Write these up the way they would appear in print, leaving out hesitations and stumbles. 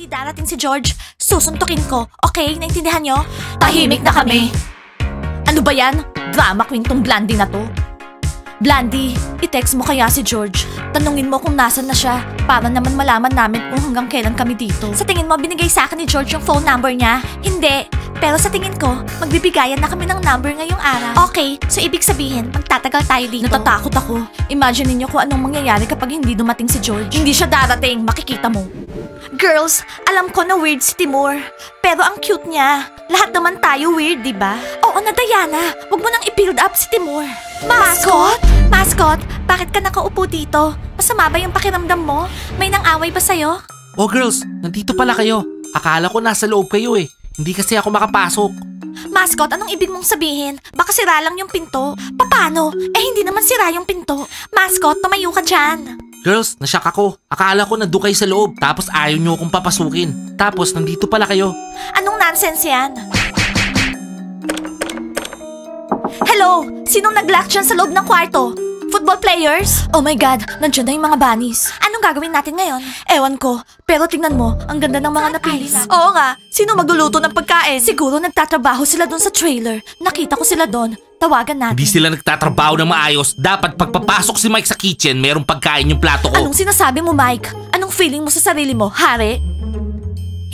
hindi darating si George, susuntukin ko. Okay? Naintindihan nyo? Tahimik na kami. Ano ba yan? Drama queen tong Blandy na to. Blandy, i-text mo kaya si George. Tanungin mo kung nasan na siya para naman malaman namin kung hanggang kailan kami dito. Sa tingin mo, binigay sa akin ni George yung phone number niya? Hindi. Pero sa tingin ko, magbibigayan na kami ng number ngayong araw. Okay, so ibig sabihin, magtatagal tayo dito. Natatakot ako. Imagine niyo kung anong mangyayari kapag hindi dumating si George. Hindi siya darating, makikita mo. Girls, alam ko na weird si Timur. Pero ang cute niya. Lahat naman tayo weird, di ba? Oo na, Diana. Huwag mo nang i-build up si Timur. Mascot? Mascot, bakit ka nakaupo dito? Masama ba yung pakiramdam mo? May nang-away ba sa'yo? Oh girls, nandito pala kayo. Akala ko nasa loob kayo eh. Hindi kasi ako makapasok. Mascot, anong ibig mong sabihin? Baka sira lang yung pinto. Paano? Eh hindi naman sira yung pinto. Mascot, tumayo ka dyan. Girls, nasyak ako. Akala ko nandun kayo sa loob. Tapos ayaw nyo akong papasukin. Tapos nandito pala kayo. Anong nonsense yan? Hello? Sinong nag-lock dyan sa loob ng kwarto? Football players? Oh my God, nandiyan na yung mga bunnies. Anong gagawin natin ngayon? Ewan ko, pero tingnan mo, ang ganda ng mga napili. Oo nga, sino magluluto ng pagkain? Siguro nagtatrabaho sila doon sa trailer. Nakita ko sila doon. Tawagan natin. Hindi sila nagtatrabaho ng maayos. Dapat pagpapasok si Mike sa kitchen, merong pagkain yung plato ko. Anong sinasabi mo, Mike? Anong feeling mo sa sarili mo, hari?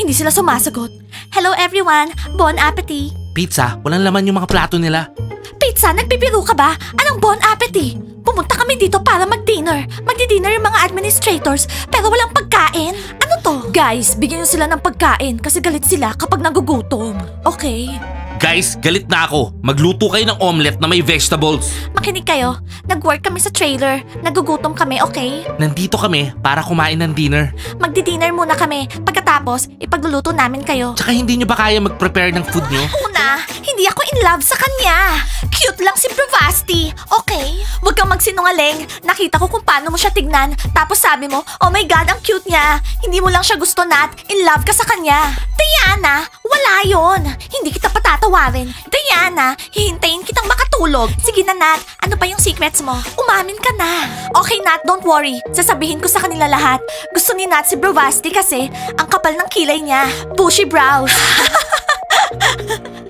Hindi sila sumasagot. Hello everyone, bon appetit. Pizza, walang laman yung mga plato nila. Pizza, nagpipiro ka ba? Anong bon appetit? Pumunta kami dito para mag-dinner. Magdi-dinner yung mga administrators, pero walang pagkain. Ano to? Guys, bigyan nyo sila ng pagkain kasi galit sila kapag nagugutom. Okay? Guys, galit na ako. Magluto kayo ng omelette na may vegetables. Makinig kayo. Nag-work kami sa trailer. Nagugutom kami, okay? Nandito kami para kumain ng dinner. Magdi-dinner muna kami. Pagkatapos, ipagluluto namin kayo. Tsaka hindi nyo ba kaya mag-prepare ng food nyo? Una, hindi ako in love sa kanya. Cute lang si Bravasti, okay? Huwag kang magsinungaling. Nakita ko kung paano mo siya tignan. Tapos sabi mo, oh my God, ang cute niya. Hindi mo lang siya gusto, Nat. In love ka sa kanya. Diana, wala yon. Hindi kita patatawarin. Diana, hihintayin kitang makatulog. Sige na, Nat. Ano pa yung secrets mo? Umamin ka na. Okay, Nat, don't worry. Sasabihin ko sa kanila lahat. Gusto ni Nat si Bravasti kasi ang kapal ng kilay niya. Bushy brows.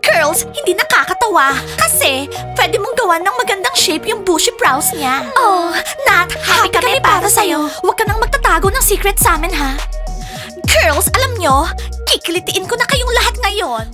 Girls, hindi nakakatawa. Kasi, pwede mong gawan ng magandang shape yung bushy brows niya. Oh, Nat, happy kami para sa'yo. Huwag ka nang magtatago ng secret sa amin, ha? Girls, alam nyo, kikilitiin ko na kayong lahat ngayon.